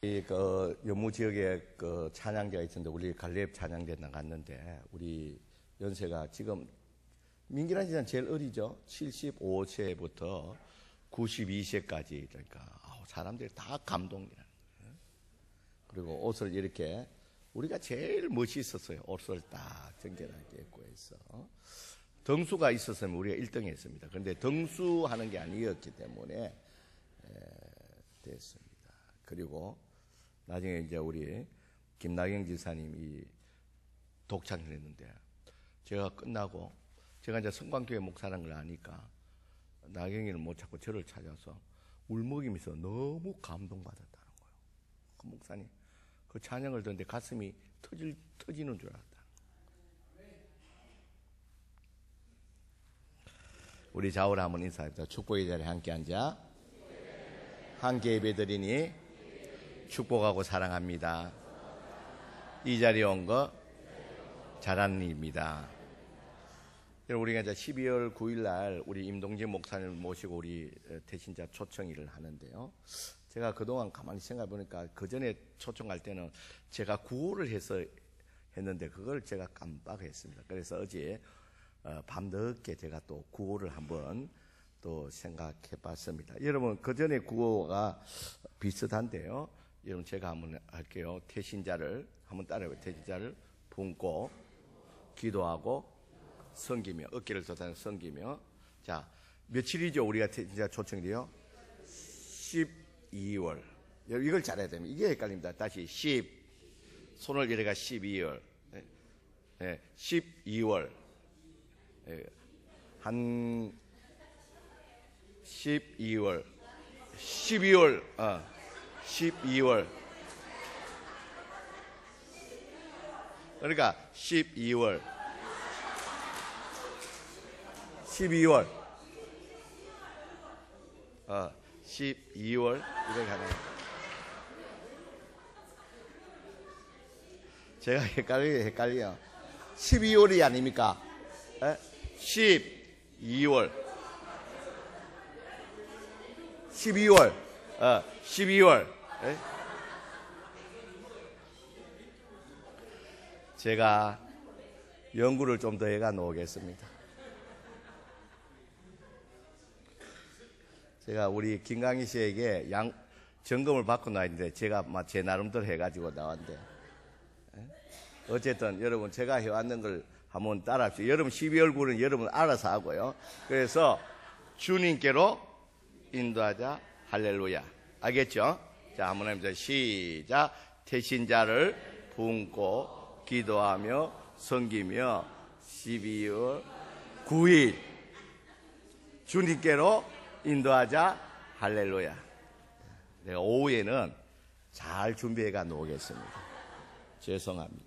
연무 지역에 찬양대가 있었는데 우리 갈렙 찬양대 나갔는데 우리 연세가 지금 민기란 지는 제일 어리죠. 75세부터 92세까지 그러니까 사람들이 다 감동이라는 거예요. 그리고 옷을 이렇게 우리가 제일 멋있었어요. 옷을 딱 정결하게 입고 해서 덩수가 있었으면 우리가 1등 했습니다. 그런데 덩수하는 게 아니었기 때문에 됐습니다. 그리고 나중에 이제 우리 김나경 지사님이 독창을 했는데 제가 끝나고 제가 이제 성광교회 목사라는 걸 아니까 나경이를 못 찾고 저를 찾아서 울먹이면서 너무 감동받았다는 거예요. 그 목사님 그 찬양을 듣는데 가슴이 터지는 줄 알았다. 우리 좌우로 한번 인사합니다. 축복의 자리에 함께 앉아 함께 예배드리니 축복하고 사랑합니다. 이 자리에 온 거 잘하는 일입니다. 우리가 이제 12월 9일 날 우리 임동진 목사님을 모시고 우리 대신자 초청일을 하는데요. 제가 그동안 가만히 생각해 보니까 그 전에 초청할 때는 제가 구호를 했는데 그걸 제가 깜빡했습니다. 그래서 어제 밤늦게 제가 또 구호를 한번 또 생각해 봤습니다. 여러분 그 전에 구호가 비슷한데요. 여러분 제가 한번 할게요. 태신자를 한번 따라해봐요. 태신자를 품고 기도하고 섬기며 어깨를 돋아서 섬기며. 자, 며칠이죠 우리가 태신자 초청이요? 12월. 이걸 잘해야 됩니다. 이게 헷갈립니다. 다시 손을 이래가 12월. 네, 12월. 한 12월 12월 그러니까 12월 이렇게 하는 제가 헷갈려요. 12월이 아닙니까? 12월 12월. 제가 연구를 좀 더 해가 놓겠습니다. 제가 우리 김강희 씨에게 점검을 받고 나왔는데 제가 제 나름대로 해가지고 나왔는데 어쨌든 여러분 제가 해왔는 걸 한번 따라합시다. 여러분 12월 9일은 여러분 알아서 하고요. 그래서 주님께로 인도하자. 할렐루야. 알겠죠? 자, 한번 해보자. 시작. 태신자를 품고 기도하며 섬기며 12월 9일 주님께로 인도하자. 할렐루야. 내가 오후에는 잘 준비해가 놓겠습니다. 죄송합니다.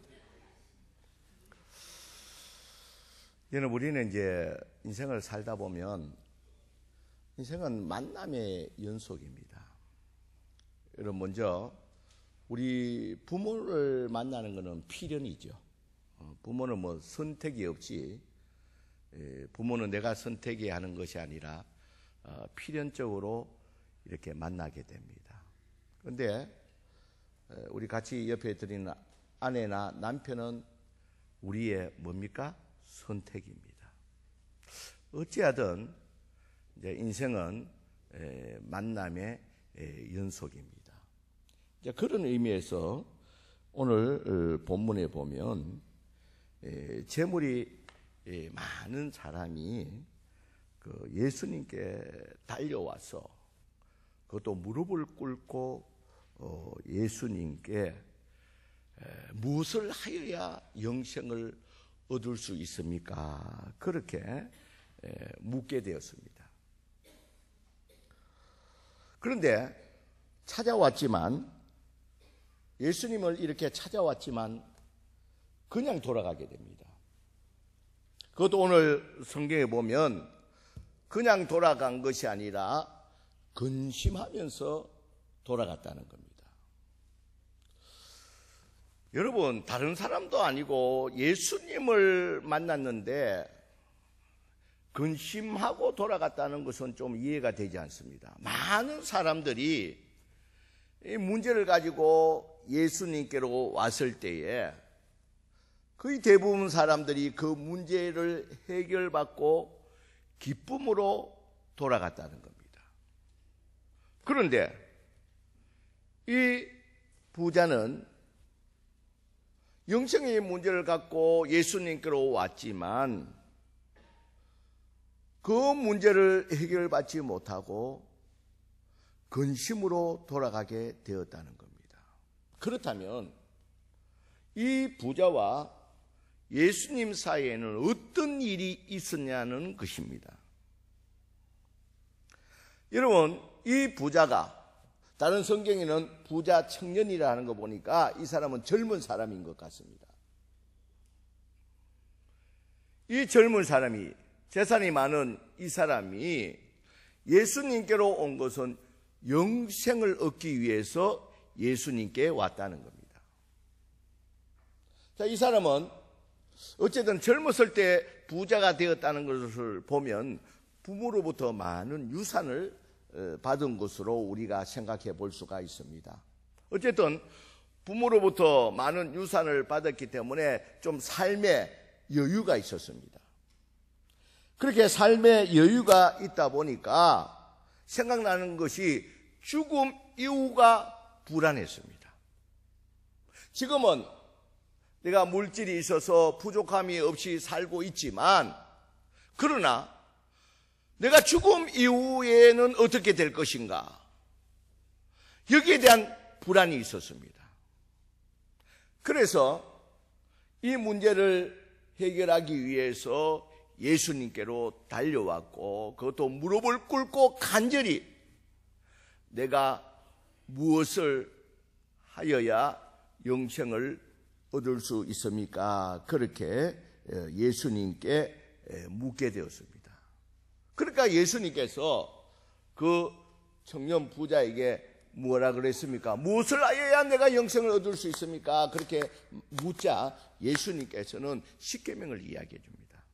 여러분 우리는 이제 인생을 살다 보면 인생은 만남의 연속입니다. 여러분 먼저 우리 부모를 만나는 것은 필연이죠. 부모는 뭐 선택이 없지. 부모는 내가 선택해야 하는 것이 아니라 필연적으로 이렇게 만나게 됩니다. 그런데 우리 같이 옆에 드리는 아내나 남편은 우리의 뭡니까? 선택입니다. 어찌하든 이제 인생은 만남의 연속입니다. 이제 그런 의미에서 오늘 본문에 보면 재물이 많은 사람이 예수님께 달려와서 그것도 무릎을 꿇고 예수님께 무엇을 하여야 영생을 얻을 수 있습니까? 그렇게 묻게 되었습니다. 그런데 예수님을 이렇게 찾아왔지만 그냥 돌아가게 됩니다. 그것도 오늘 성경에 보면 그냥 돌아간 것이 아니라 근심하면서 돌아갔다는 겁니다. 여러분 다른 사람도 아니고 예수님을 만났는데 근심하고 돌아갔다는 것은 좀 이해가 되지 않습니다. 많은 사람들이 이 문제를 가지고 예수님께로 왔을 때에 거의 대부분 사람들이 그 문제를 해결받고 기쁨으로 돌아갔다는 겁니다. 그런데 이 부자는 영생의 문제를 갖고 예수님께로 왔지만 그 문제를 해결받지 못하고 근심으로 돌아가게 되었다는 겁니다. 그렇다면 이 부자와 예수님 사이에는 어떤 일이 있었냐는 것입니다. 여러분, 이 부자가 다른 성경에는 부자 청년이라는 거 보니까 이 사람은 젊은 사람인 것 같습니다. 이 젊은 사람이, 재산이 많은 이 사람이 예수님께로 온 것은 영생을 얻기 위해서 예수님께 왔다는 겁니다. 자, 이 사람은 어쨌든 젊었을 때 부자가 되었다는 것을 보면 부모로부터 많은 유산을 받은 것으로 우리가 생각해 볼 수가 있습니다. 어쨌든 부모로부터 많은 유산을 받았기 때문에 좀 삶의 여유가 있었습니다. 그렇게 삶의 여유가 있다 보니까 생각나는 것이 죽음 이후가 불안했습니다. 지금은 내가 물질이 있어서 부족함이 없이 살고 있지만, 그러나 내가 죽음 이후에는 어떻게 될 것인가? 여기에 대한 불안이 있었습니다. 그래서 이 문제를 해결하기 위해서 예수님께로 달려왔고, 그것도 무릎을 꿇고 간절히 내가 무엇을 하여야 영생을 얻을 수 있습니까? 그렇게 예수님께 묻게 되었습니다. 그러니까 예수님께서 그 청년 부자에게 뭐라 그랬습니까? 무엇을 하여야 내가 영생을 얻을 수 있습니까? 그렇게 묻자 예수님께서는 십계명을 이야기해 줍니다.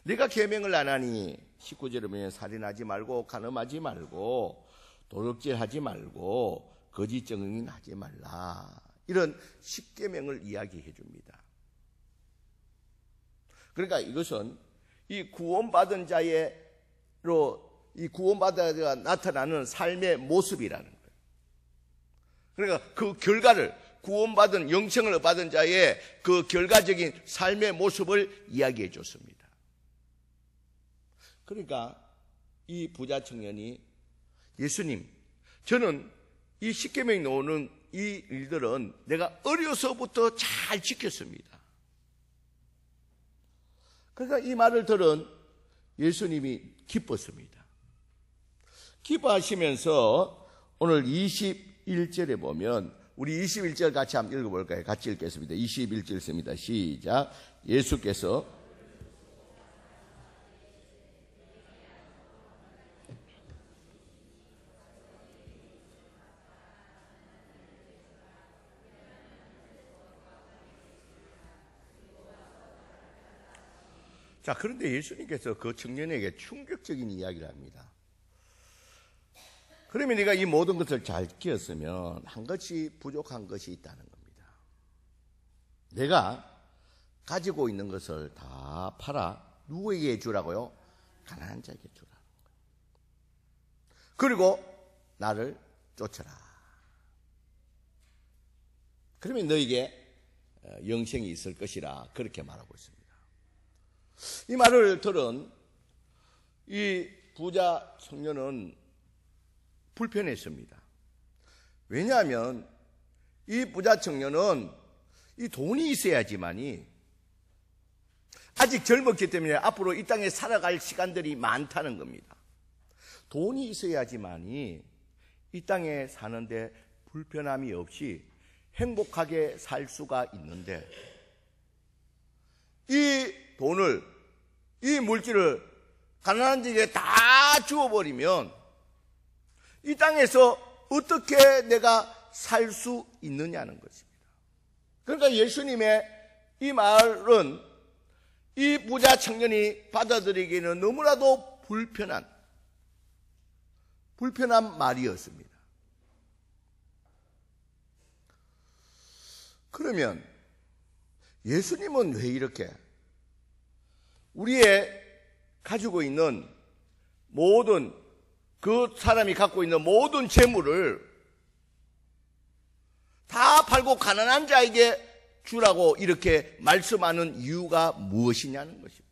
네가 계명을 안 하니 19절에 보면 살인하지 말고 간음하지 말고 도둑질하지 말고 거짓 증인하지 말라. 이런 십계명을 이야기해 줍니다. 그러니까 이것은 이 구원받은 자로 이 구원받은 자가 나타나는 삶의 모습이라는 거예요. 그러니까 그 결과를, 구원받은 영생을 받은 자의 그 결과적인 삶의 모습을 이야기해 줬습니다. 그러니까 이 부자 청년이 예수님, 저는 이 십계명이 나오는 이 일들은 내가 어려서부터 잘 지켰습니다. 그러니까 이 말을 들은 예수님이 기뻤습니다. 기뻐하시면서 오늘 21절에 보면, 우리 21절 같이 한번 읽어볼까요? 같이 읽겠습니다. 21절 씁니다. 시작. 예수께서 자, 그런데 예수님께서 그 청년에게 충격적인 이야기를 합니다. 그러면 네가 이 모든 것을 잘 지켰으면 한 것이 부족한 것이 있다는 겁니다. 내가 가지고 있는 것을 다 팔아 누구에게 주라고요? 가난한 자에게 주라는 거예요. 그리고 나를 쫓아라. 그러면 너에게 영생이 있을 것이라, 그렇게 말하고 있습니다. 이 말을 들은 이 부자 청년은 불편했습니다. 왜냐하면 이 부자 청년은 이 돈이 있어야지만이, 아직 젊었기 때문에 앞으로 이 땅에 살아갈 시간들이 많다는 겁니다. 돈이 있어야지만이 이 땅에 사는데 불편함이 없이 행복하게 살 수가 있는데, 이 돈을, 이 물질을 가난한 자에게 다 주어버리면 이 땅에서 어떻게 내가 살 수 있느냐는 것입니다. 그러니까 예수님의 이 말은 이 부자 청년이 받아들이기에는 너무나도 불편한 말이었습니다. 그러면 예수님은 왜 이렇게 우리의 가지고 있는 모든 그 사람이 갖고 있는 모든 재물을 다 팔고 가난한 자에게 주라고 이렇게 말씀하는 이유가 무엇이냐는 것입니다.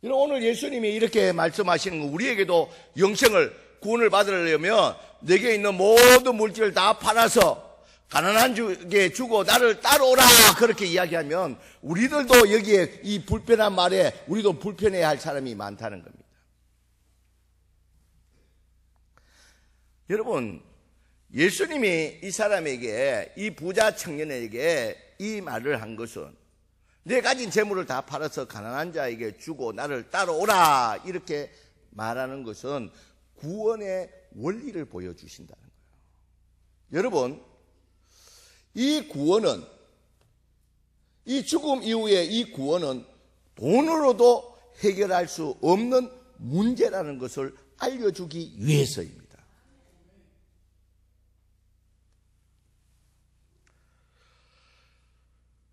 오늘 예수님이 이렇게 말씀하시는 건 우리에게도 영생을 구원을 받으려면 내게 있는 모든 물질을 다 팔아서 가난한 자에게 주고 나를 따라오라 그렇게 이야기하면 우리들도 여기에 이 불편한 말에 우리도 불편해야 할 사람이 많다는 겁니다. 여러분, 예수님이 이 사람에게, 이 부자 청년에게 이 말을 한 것은 내 가진 재물을 다 팔아서 가난한 자에게 주고 나를 따라오라 이렇게 말하는 것은 구원의 원리를 보여주신다는 거예요. 여러분, 이 구원은, 이 죽음 이후의 이 구원은 돈으로도 해결할 수 없는 문제라는 것을 알려주기 위해서입니다.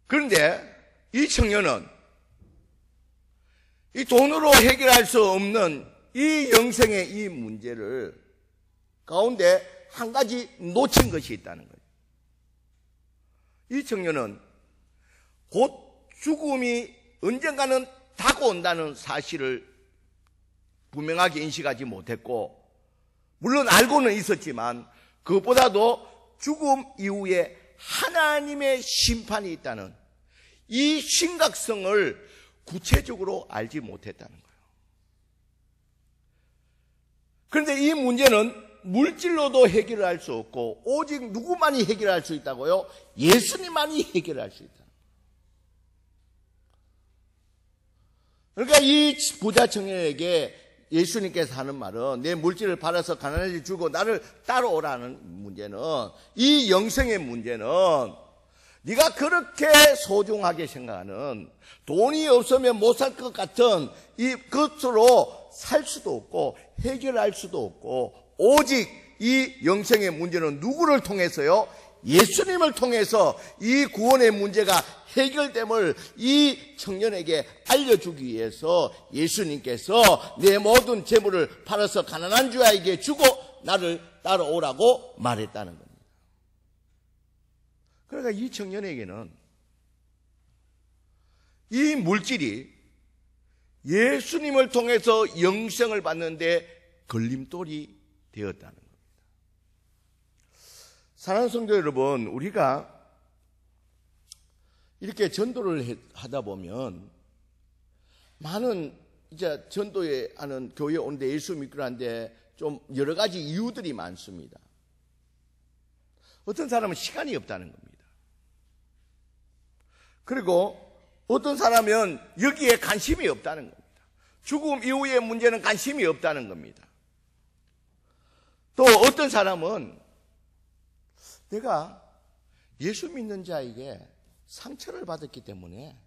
그런데 이 청년은 이 돈으로 해결할 수 없는 이 영생의 이 문제를 가운데 한 가지 놓친 것이 있다는 거예요. 이 청년은 곧 죽음이 언젠가는 다가온다는 사실을 분명하게 인식하지 못했고, 물론 알고는 있었지만 그것보다도 죽음 이후에 하나님의 심판이 있다는 이 심각성을 구체적으로 알지 못했다는 거예요. 그런데 이 문제는 물질로도 해결할 수 없고 오직 누구만이 해결할 수 있다고요? 예수님만이 해결할 수 있다. 그러니까 이 부자 청년에게 예수님께서 하는 말은 내 물질을 팔아서 가난하게 주고 나를 따라오라는 문제는, 이 영생의 문제는 네가 그렇게 소중하게 생각하는 돈이 없으면 못 살 것 같은 이 것으로 살 수도 없고 해결할 수도 없고, 오직 이 영생의 문제는 누구를 통해서요? 예수님을 통해서 이 구원의 문제가 해결됨을 이 청년에게 알려주기 위해서 예수님께서 내 모든 재물을 팔아서 가난한 자에게 주고 나를 따라오라고 말했다는 겁니다. 그러니까 이 청년에게는 이 물질이 예수님을 통해서 영생을 받는데 걸림돌이 되었다는 겁니다. 사랑하는 성도 여러분, 우리가 이렇게 전도를 하다 보면 많은 이제 전도에 하는 교회에 오는데 예수 믿기로 하는데 좀 여러 가지 이유들이 많습니다. 어떤 사람은 시간이 없다는 겁니다. 그리고 어떤 사람은 여기에 관심이 없다는 겁니다. 죽음 이후의 문제는 관심이 없다는 겁니다. 또 어떤 사람은 내가 예수 믿는 자에게 상처를 받았기 때문에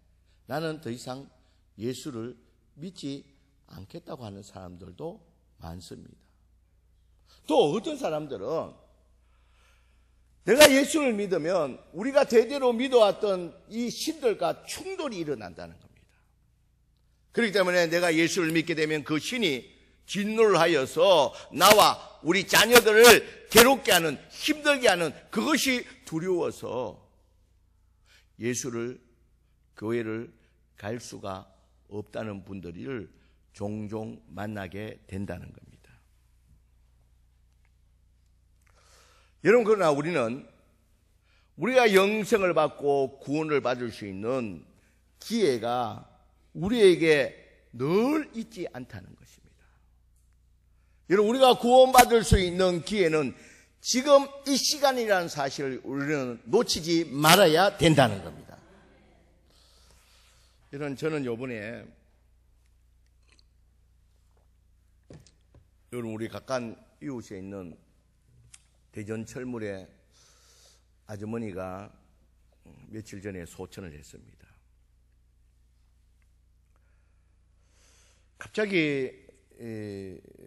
나는 더 이상 예수를 믿지 않겠다고 하는 사람들도 많습니다. 또 어떤 사람들은 내가 예수를 믿으면 우리가 대대로 믿어왔던 이 신들과 충돌이 일어난다는 겁니다. 그렇기 때문에 내가 예수를 믿게 되면 그 신이 진노를 하여서 나와 우리 자녀들을 괴롭게 하는, 힘들게 하는 그것이 두려워서 예수를, 교회를 갈 수가 없다는 분들을 종종 만나게 된다는 겁니다. 여러분, 그러나 우리는 우리가 영생을 받고 구원을 받을 수 있는 기회가 우리에게 늘 있지 않다는 것입니다. 여러분, 우리가 구원받을 수 있는 기회는 지금 이 시간이라는 사실을 우리는 놓치지 말아야 된다는 겁니다. 여러분, 저는 요번에 여러분 우리 가까운 이웃에 있는 대전 철물의 아주머니가 며칠 전에 소천을 했습니다. 갑자기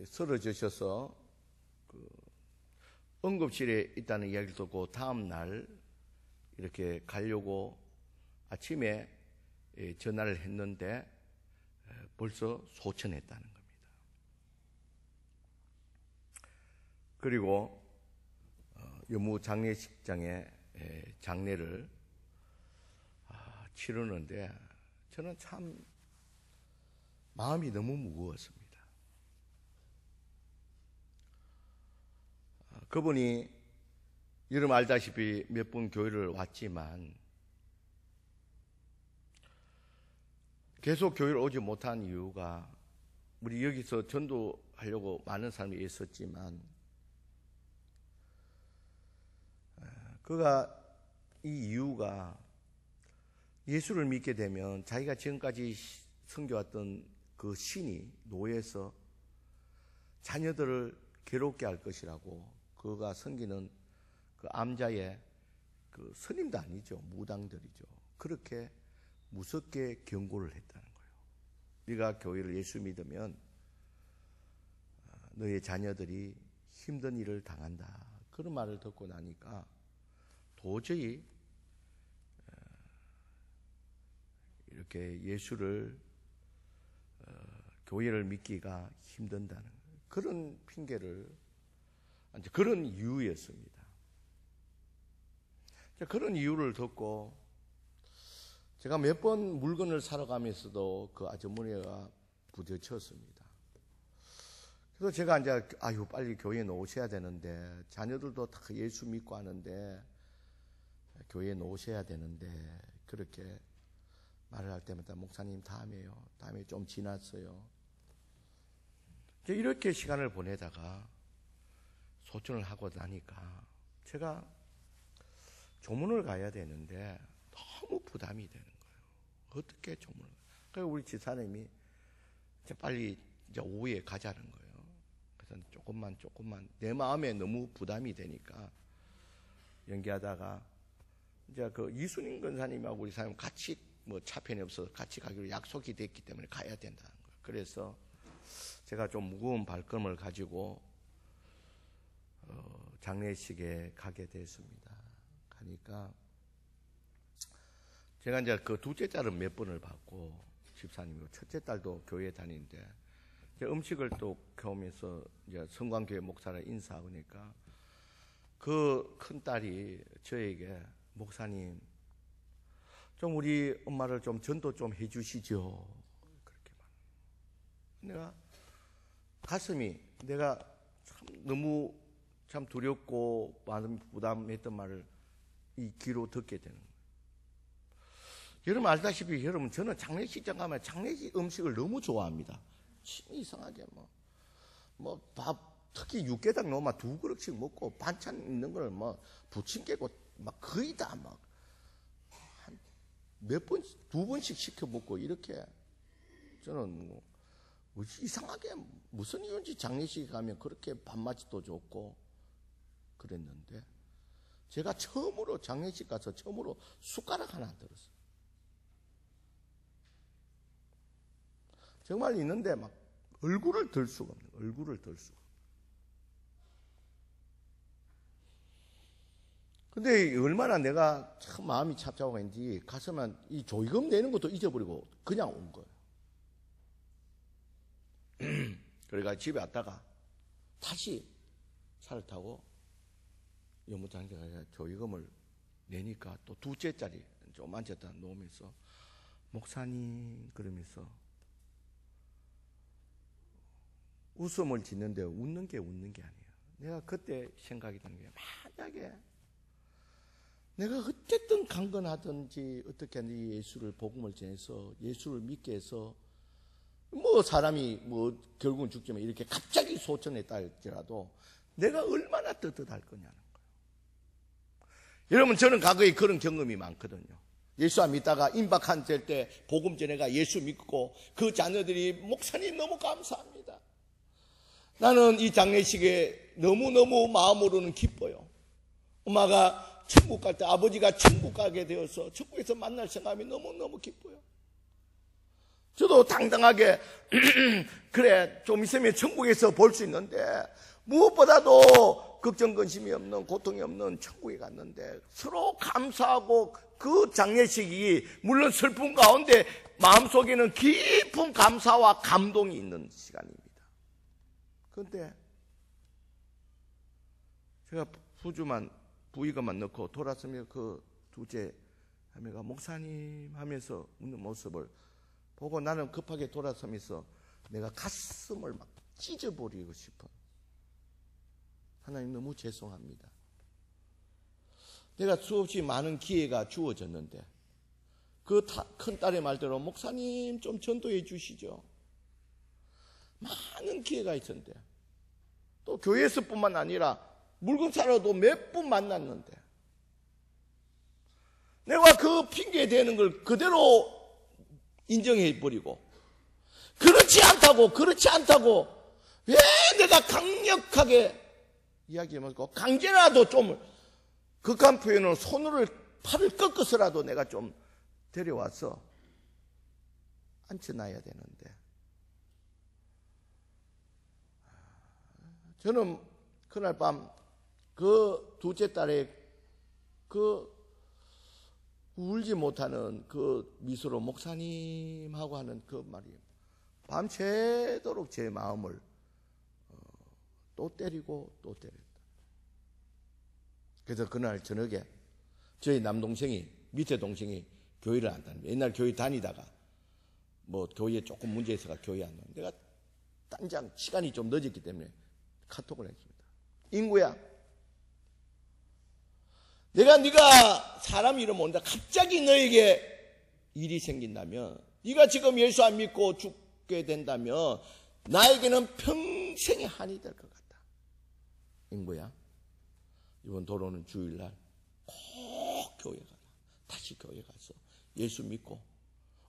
쓰러지셔서 응급실에 있다는 이야기를 듣고 다음 날 이렇게 가려고 아침에 전화를 했는데 벌써 소천했다는 겁니다. 그리고 여무 장례식장에 장례를 치르는데 저는 참 마음이 너무 무거웠습니다. 그분이 여러분 알다시피 몇 번 교회를 왔지만 계속 교회를 오지 못한 이유가 우리 여기서 전도하려고 많은 사람이 있었지만 그가 이 이유가 예수를 믿게 되면 자기가 지금까지 섬겨왔던 그 신이 노예에서 자녀들을 괴롭게 할 것이라고 그가 섬기는 그 암자의 그 스님도 아니죠. 무당들이죠. 그렇게 무섭게 경고를 했다는 거예요. 네가 교회를 예수 믿으면 너의 자녀들이 힘든 일을 당한다. 그런 말을 듣고 나니까 도저히 이렇게 예수를 교회를 믿기가 힘든다는 그런 핑계를 그런 이유였습니다. 그런 이유를 듣고 제가 몇 번 물건을 사러 가면서도 그 아주머니가 부딪혔습니다. 그래서 제가 이제 빨리 교회에 놓으셔야 되는데 자녀들도 다 예수 믿고 하는데 교회에 놓으셔야 되는데 그렇게 말을 할 때마다 목사님 다음에 좀 지났어요. 이렇게 시간을 보내다가 소천을 하고 나니까 제가 조문을 가야 되는데 너무 부담이 되는 거예요. 어떻게 조문을? 그래서 우리 집사님이 이제 빨리 이제 오후에 가자는 거예요. 그래서 조금만 내 마음에 너무 부담이 되니까 연기하다가 이제 그 이순인 권사님하고 우리 사람 같이 뭐 차편이 없어서 같이 가기로 약속이 됐기 때문에 가야 된다는 거예요. 그래서 제가 좀 무거운 발걸음을 가지고 장례식에 가게 됐습니다. 가니까 제가 이제 그 둘째 딸은 몇 번을 받고 집사님이고 첫째 딸도 교회 다니는데 음식을 또 겸해서 이제 성광교회 목사를 인사하니까 그 큰 딸이 저에게 목사님 좀 우리 엄마를 좀 전도 좀 해주시죠. 그렇게 내가 가슴이 내가 참 너무 참 두렵고 많은 부담했던 말을 이 귀로 듣게 되는 거예요. 여러분 알다시피 여러분 저는 장례식장 가면 장례식 음식을 너무 좋아합니다. 이상하게 뭐 밥 특히 육개장 넣으면 2그릇씩 먹고 반찬 있는 걸 뭐 부침 깨고 막 거의 다 막 한 몇 번, 2번씩 시켜 먹고 이렇게 저는 뭐 이상하게 무슨 이유인지 장례식 가면 그렇게 밥맛도 좋고 그랬는데 제가 처음으로 장례식 가서 처음으로 숟가락 하나 들었어요. 정말 있는데 막 얼굴을 들 수가 없는 거예요. 얼굴을 들 수가. 근데 얼마나 내가 참 마음이 착잡한지 가서만 이 조의금 내는 것도 잊어버리고 그냥 온 거예요. 그러니까 집에 왔다가 다시 차를 타고 연못장에 가서 조의금을 내니까 또 둘째짜리 좀 앉았다 놓으면서 목사님 그러면서 웃음을 짓는데 웃는 게 아니에요. 내가 그때 생각이 드는 게 만약에 내가 어쨌든 강건하든지 어떻게 하든지 예수를 복음을 전해서 예수를 믿게 해서 뭐 사람이 뭐 결국은 죽지만 이렇게 갑자기 소천했다 할지라도 내가 얼마나 떳떳할 거냐는 거예요. 여러분 저는 과거에 그런 경험이 많거든요. 예수 안 믿다가 임박한 때 복음 전해가 예수 믿고 그 자녀들이 목사님 너무 감사합니다. 나는 이 장례식에 너무너무 마음으로는 기뻐요. 엄마가 천국 갈 때 아버지가 천국 가게 되어서 천국에서 만날 생각이 너무너무 기뻐요. 저도 당당하게 그래 좀 있으면 천국에서 볼 수 있는데 무엇보다도 걱정 근심이 없는, 고통이 없는 천국에 갔는데 서로 감사하고 그 장례식이 물론 슬픔 가운데 마음속에는 깊은 감사와 감동이 있는 시간입니다. 그런데 제가 부의금만 넣고 돌아서며 그 둘째 자매가 목사님 하면서 웃는 모습을 보고 나는 급하게 돌아서면서 내가 가슴을 막 찢어버리고 싶어. 하나님 너무 죄송합니다. 내가 수없이 많은 기회가 주어졌는데 그 큰딸의 말대로 목사님 좀 전도해 주시죠. 많은 기회가 있었는데 또 교회에서뿐만 아니라 물건 사러도 몇 분 만났는데 내가 그 핑계 대는 걸 그대로 인정해 버리고 그렇지 않다고 왜 내가 강력하게 이야기하고 강제라도 좀 극한 표현으로 손으로 팔을 꺾어서라도 내가 좀 데려와서 앉혀놔야 되는데 저는 그날 밤 그 둘째 딸의 그 울지 못하는 그 미소로 목사님하고 하는 그 말이 밤새도록 제 마음을 또 때리고 또 때렸다. 그래서 그날 저녁에 저희 남동생이 밑에 동생이 교회를 안 다닙니다. 옛날 교회 다니다가 뭐 교회에 조금 문제 있어가 교회 안 나와. 내가 당장 시간이 좀 늦었기 때문에 카톡을 했습니다. 인구야, 네가 사람 이름 모른다. 갑자기 너에게 일이 생긴다면, 네가 지금 예수 안 믿고 죽게 된다면 나에게는 평생의 한이 될 것 같다. 인구야, 이번 도로는 주일날 꼭 교회 가라. 다시 교회 가서 예수 믿고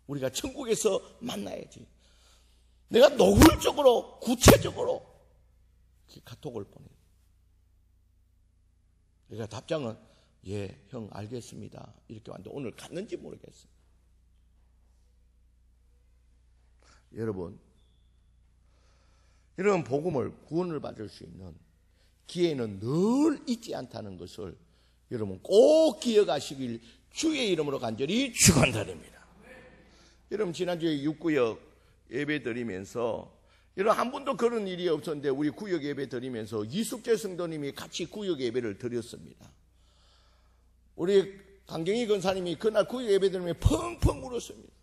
우리가 천국에서 만나야지. 내가 노골적으로 구체적으로 카톡을 보내. 그러니까 답장은 예, 형 알겠습니다. 이렇게 왔는데 오늘 갔는지 모르겠어요. 여러분 복음을 구원을 받을 수 있는 기회는 늘 있지 않다는 것을 여러분 꼭 기억하시길 주의 이름으로 간절히 축원드립니다. 여러분 지난주에 6구역 예배 드리면서 여러분 한 번도 그런 일이 없었는데 우리 구역 예배 드리면서 이숙재 성도님이 같이 구역 예배를 드렸습니다. 우리 강경희 권사님이 그날 구역 예배 드리면 펑펑 울었습니다.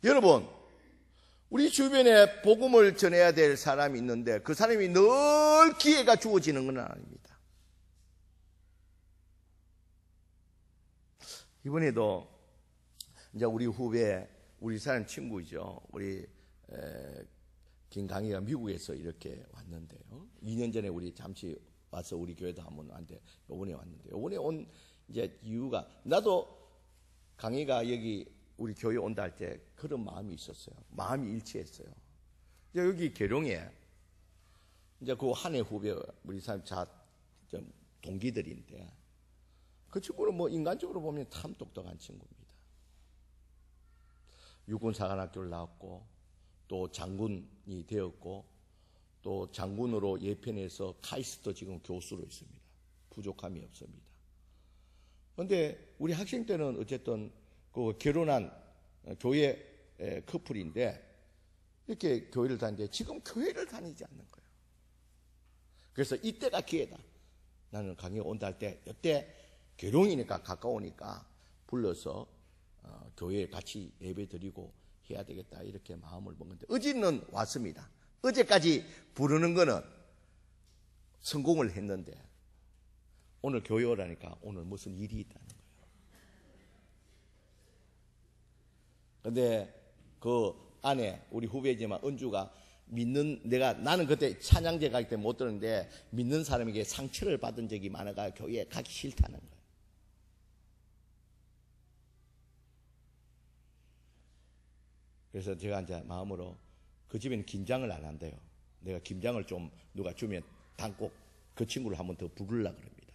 여러분 우리 주변에 복음을 전해야 될 사람이 있는데 그 사람이 늘 기회가 주어지는 건 아닙니다. 이번에도 이제 우리 후배, 우리 사람 친구죠. 우리 김강희가 미국에서 이렇게 왔는데요. 2년 전에 우리 잠시 와서 우리 교회도 한번 왔는데 요번에 왔는데 요번에 온 이제 이유가 나도 강희가 여기 우리 교회 온다 할 때 그런 마음이 있었어요. 마음이 일치했어요. 이제 여기 계룡에 이제 그 한 해 후배 우리 사람 동기들인데 그 친구는 뭐 인간적으로 보면 참 똑똑한 친구입니다. 육군사관학교를 나왔고 또 장군이 되었고 또 장군으로 예편에서 카이스트 지금 교수로 있습니다. 부족함이 없습니다. 그런데 우리 학생 때는 어쨌든 그 결혼한 교회 커플인데 이렇게 교회를 다니는데 지금 교회를 다니지 않는 거예요. 그래서 이때가 기회다. 나는 강의 온다 할 때 이때 계룡이니까 가까우니까 불러서 교회에 같이 예배 드리고 해야 되겠다 이렇게 마음을 먹는데 어제는 왔습니다. 어제까지 부르는 거는 성공을 했는데 오늘 교회 오라니까 오늘 무슨 일이 있다는 거예요. 근데 그 안에 우리 후배지만 은주가 나는 그때 찬양제 갈 때 못 들었는데 믿는 사람에게 상처를 받은 적이 많아가 교회에 가기 싫다는 거예요. 그래서 제가 이제 마음으로 그 집에는 김장을 안 한대요. 내가 김장을 좀 누가 주면 단꼭 그 친구를 한번 더 부르려고 그럽니다.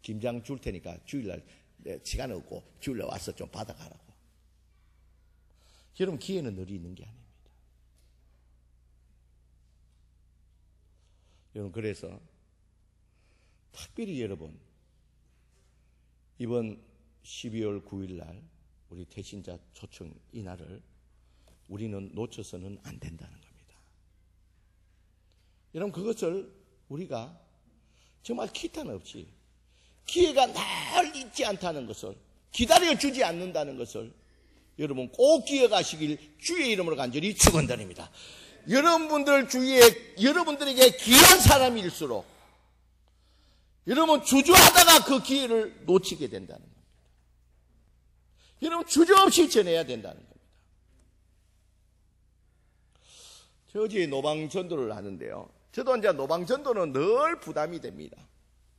김장 줄 테니까 주일날 시간 없고 주일날 와서 좀 받아가라고. 여러분 기회는 늘 있는 게 아닙니다. 여러분, 그래서 특별히 여러분, 이번 12월 9일 날 우리 태신자 초청 이날을 우리는 놓쳐서는 안 된다는 겁니다. 여러분, 그것을 우리가 정말 기탄 없이 기회가 날 잊지 않다는 것을, 기다려주지 않는다는 것을 여러분 꼭 기억하시길 주의 이름으로 간절히 축원드립니다. 여러분들 주위에 여러분들에게 귀한 사람일수록 여러분 주저하다가 그 기회를 놓치게 된다는 겁니다. 여러분 주저없이 전해야 된다는 겁니다. 저 어제 노방전도를 하는데요. 저도 이제 노방전도는 늘 부담이 됩니다.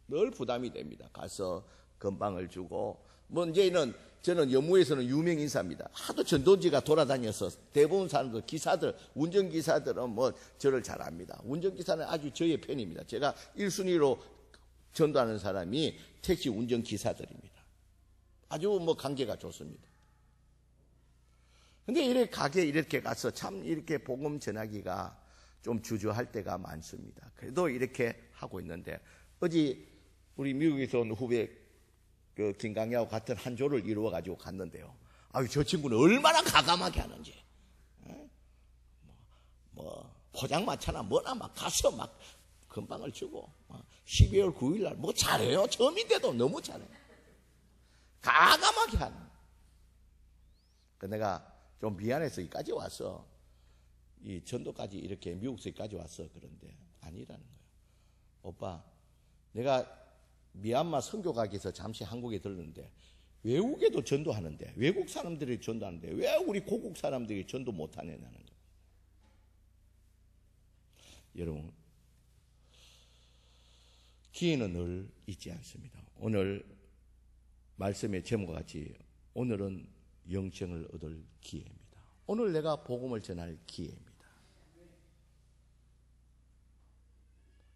늘 부담이 됩니다. 가서 건방을 주고, 이제는 저는 여무에서는 유명 인사입니다. 하도 전도지가 돌아다녀서 대부분 사람들, 기사들, 운전기사들은 저를 잘 압니다. 운전기사는 아주 저의 팬입니다. 제가 1순위로 전도하는 사람이 택시 운전기사들입니다. 아주 관계가 좋습니다. 근데 이렇게 가서 참 이렇게 복음 전하기가 좀 주저할 때가 많습니다. 그래도 이렇게 하고 있는데, 어제 우리 미국에서 온 후배 김강야하고 같은 한 조를 이루어가지고 갔는데요. 저 친구는 얼마나 가감하게 하는지. 포장마차나 뭐나 막 가서 막 건방을 주고, 12월 9일 날 잘해요. 처음인데도 너무 잘해요. 가감하게 하는. 내가 좀 미안해서 여기까지 와서, 이 전도까지 이렇게 미국서까지 와서 그런데 아니라는 거예요. 오빠, 내가 미얀마 선교 가기 위해서 잠시 한국에 들렀는데 외국에도 전도하는데, 외국 사람들이 전도하는데 왜 우리 고국 사람들이 전도 못하냐는 거예요. 여러분, 기회는 늘 잊지 않습니다. 오늘 말씀의 제목과 같이 오늘은 영생을 얻을 기회입니다. 오늘 내가 복음을 전할 기회입니다.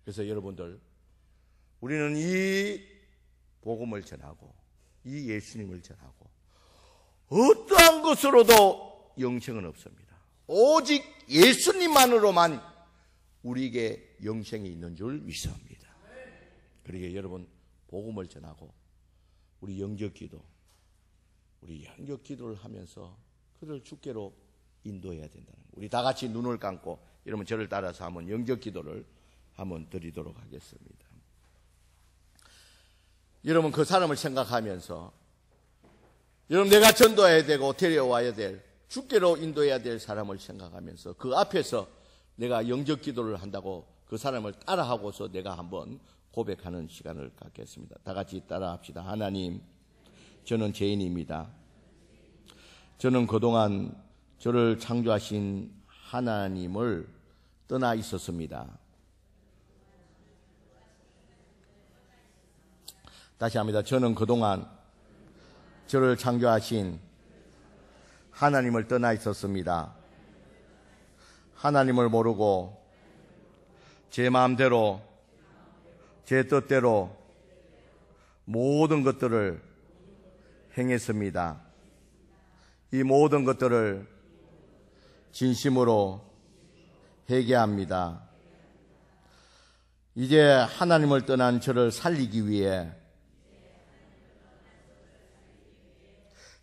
그래서 여러분들, 우리는 이 복음을 전하고 이 예수님을 전하고 어떠한 것으로도 영생은 없습니다. 오직 예수님만으로만 우리에게 영생이 있는 줄 믿습니다. 그러기에 여러분, 복음을 전하고 우리 영접기도, 우리 영접기도를 하면서 그를 주께로 인도해야 된다는 거예요. 우리 다 같이 눈을 감고 여러분 저를 따라서 한번 영접기도를 한번 드리도록 하겠습니다. 여러분 그 사람을 생각하면서, 여러분 내가 전도해야 되고 데려와야 될, 주께로 인도해야 될 사람을 생각하면서 그 앞에서 내가 영접기도를 한다고 그 사람을 따라하고서 내가 한번 고백하는 시간을 갖겠습니다. 다 같이 따라합시다. 하나님, 저는 죄인입니다. 저는 그동안 저를 창조하신 하나님을 떠나 있었습니다. 다시 합니다. 저는 그동안 저를 창조하신 하나님을 떠나 있었습니다. 하나님을 모르고 제 마음대로, 제 뜻대로 모든 것들을 행했습니다. 이 모든 것들을 진심으로 회개합니다. 이제 하나님을 떠난 저를 살리기 위해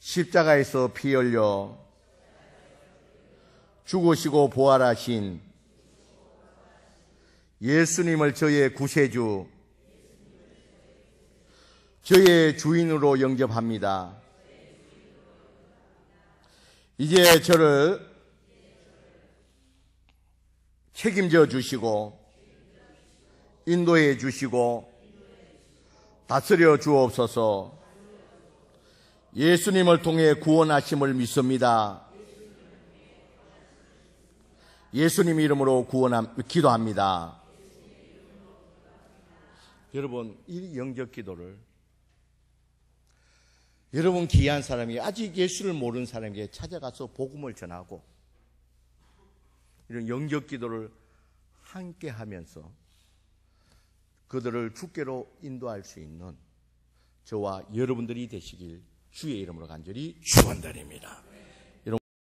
십자가에서 피 흘려 죽으시고 부활하신 예수님을 저의 구세주, 저의 주인으로 영접합니다. 이제 저를 책임져 주시고 인도해 주시고 다스려 주옵소서. 예수님을 통해 구원하심을 믿습니다. 예수님 이름으로 기도합니다. 여러분, 이 영접 기도를 여러분 귀한 사람이, 아직 예수를 모르는 사람에게 찾아가서 복음을 전하고 이런 영접 기도를 함께 하면서 그들을 주께로 인도할 수 있는 저와 여러분들이 되시길 주의 이름으로 간절히 축원드립니다.